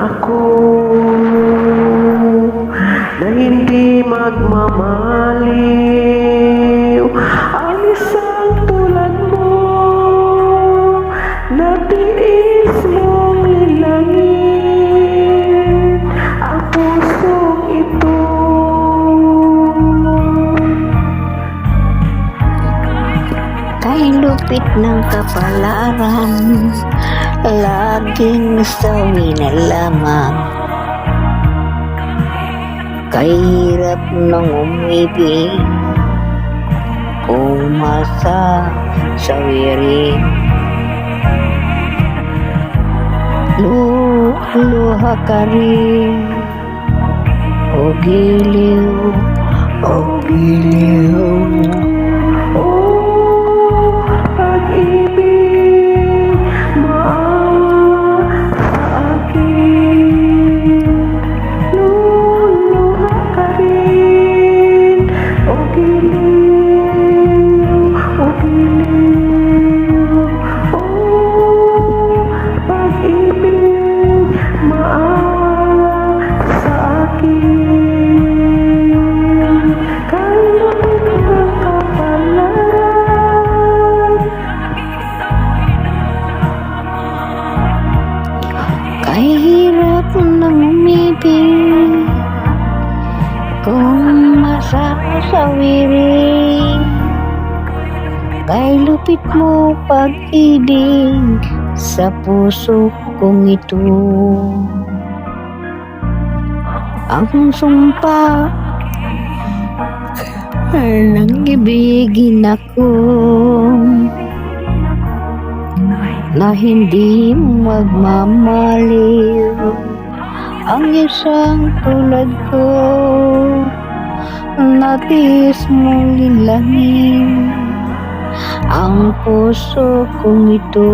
ako na hindi magmamaliw. Ang isang tulad mo na tiis mong lilangin ang pusong ito. Kay lupit ng kapalaran, laging sawi na lamang. Kay hirap ng umibig, umasa sa wiring. Luha ka rin, o giliw, o giliw. Pag-ibig, maawa sa akin. Luluha ka rin, o giliw, o giliw. Pag-ibig, maawa sa akin. Kahit ang kapalaran, Kay hirap ng umibig, kung masasawirin. Kay lupit mo pag-ibig sa puso kong ito. Ang sumpa nang ibigin ako na hindi magmamaliw. Ang isang tulad ko na tiis mong lilangin ang puso kong ito.